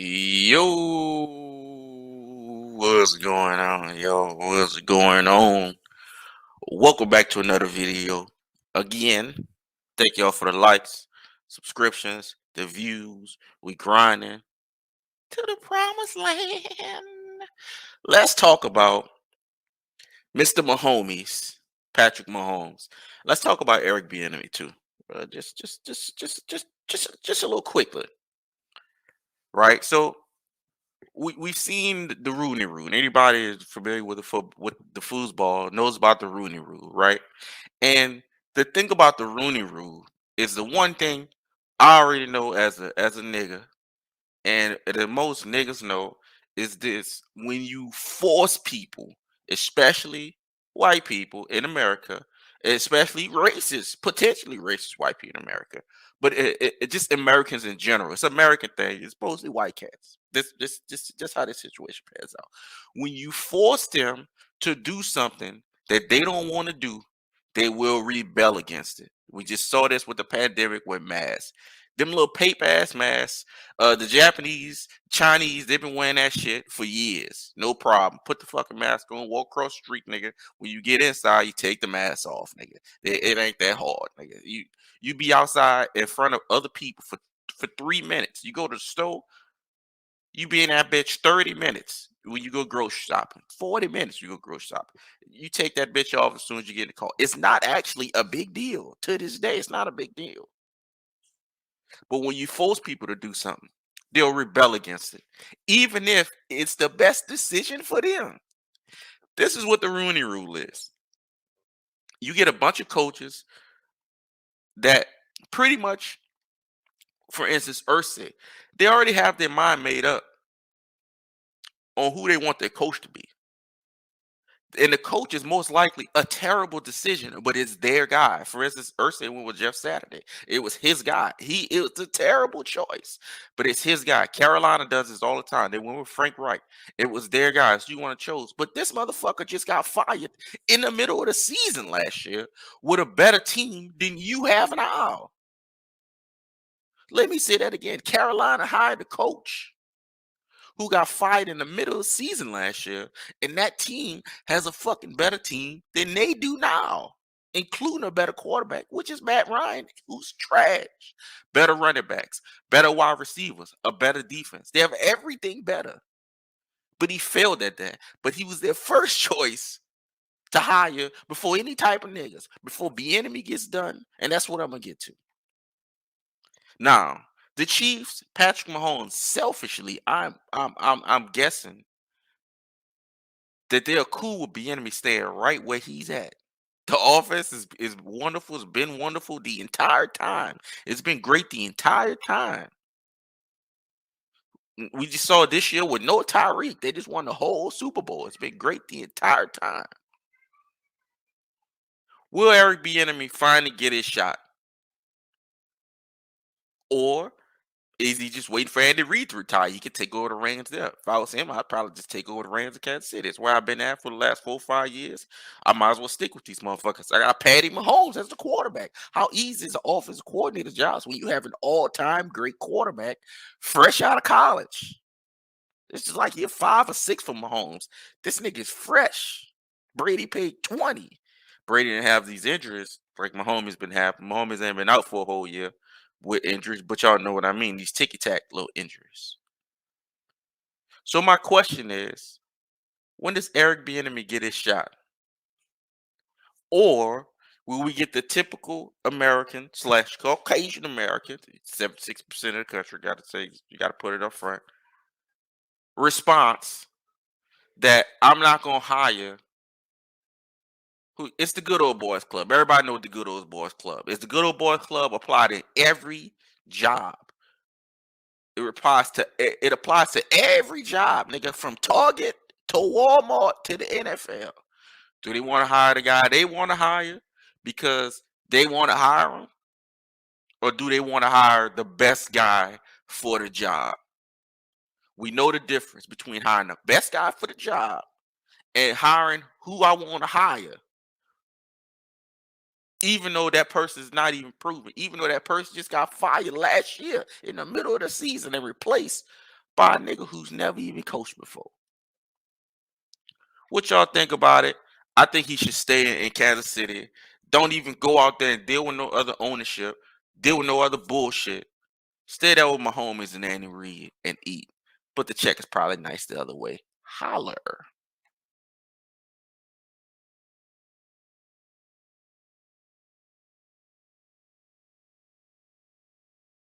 Yo, what's going on? Yo, what's going on? Welcome back to another video. Again, thank y'all for the likes, subscriptions, the views. We grinding to the promised land. Let's talk about Mr. Mahomes, Patrick Mahomes. Let's talk about Eric Bieniemy too. Just a little quickly, right? So we've seen the Rooney Rule. Anybody is familiar with with the foosball knows about the Rooney Rule, right? And the thing about the Rooney Rule is the one thing I already know as a nigga, and the most niggas know is this: when you force people, especially white people in America, especially racist, potentially racist white people in America, but it just Americans in general. It's an American thing. It's mostly white cats. This how this situation pans out. When you force them to do something that they don't want to do, they will rebel against it. We just saw this with the pandemic with masks. Them little paper ass masks, the Japanese, Chinese, they've been wearing that shit for years. No problem. Put the fucking mask on, walk across the street, nigga. When you get inside, you take the mask off, nigga. It ain't that hard, nigga. You be outside in front of other people for 3 minutes. You go to the store, you be in that bitch 30 minutes when you go grocery shopping. 40 minutes you go grocery shopping. You take that bitch off as soon as you get in the car. It's not actually a big deal. To this day, it's not a big deal. But when you force people to do something, they'll rebel against it, even if it's the best decision for them. This is what the Rooney Rule is. You get a bunch of coaches that pretty much, for instance, Ursay, they already have their mind made up on who they want their coach to be. And the coach is most likely a terrible decision, but it's their guy. For instance, Ursay went with Jeff Saturday. It was his guy. It was a terrible choice, but it's his guy. Carolina does this all the time. They went with Frank Reich. It was their guys. You want to choose, but this motherfucker just got fired in the middle of the season last year with a better team than you have now. Let me say that again. Carolina hired a coach who got fired in the middle of the season last year, and that team has a fucking better team than they do now, including a better quarterback, which is Matt Ryan, who's trash. Better running backs, better wide receivers, a better defense. They have everything better. But he failed at that. But he was their first choice to hire before any type of niggas, before Bieniemy gets done, and that's what I'm gonna get to. Now, the Chiefs, Patrick Mahomes, selfishly, I'm guessing that they're cool with Bieniemy staying right where he's at. The offense is wonderful. It's been wonderful the entire time. It's been great the entire time. We just saw this year with no Tyreek. They just won the whole Super Bowl. It's been great the entire time. Will Eric Bieniemy finally get his shot? Or is he just waiting for Andy Reid to retire? He could take over the reins there. If I was him, I'd probably just take over the reins of Kansas City. It's where I've been at for the last 4 or 5 years. I might as well stick with these motherfuckers. I got Patty Mahomes as the quarterback. How easy is the offensive coordinator's job when you have an all-time great quarterback fresh out of college? It's just like you're 5 or 6 for Mahomes. This nigga's fresh. Brady paid 20. Brady didn't have these injuries like Mahomes been having. Mahomes ain't been out for a whole year with injuries, but y'all know what I mean. These ticky-tack little injuries. So my question is, when does Eric Bieniemy get his shot? Or will we get the typical American slash Caucasian American, 76% of the country, gotta say, you gotta put it up front, response that I'm not gonna hire who it's the good old boys club. Everybody knows the good old boys club. It's the good old boys club applied in every job. It applies to every job, nigga, from Target to Walmart to the NFL. Do they want to hire the guy they want to hire because they want to hire him? Or do they want to hire the best guy for the job? We know the difference between hiring the best guy for the job and hiring who I want to hire. Even though that person is not even proven, even though that person just got fired last year in the middle of the season and replaced by a nigga who's never even coached before. What y'all think about it? I think he should stay in Kansas City. Don't even go out there and deal with no other ownership, deal with no other bullshit. Stay there with my homies and Andy Reid and eat. But the check is probably nice the other way. Holler.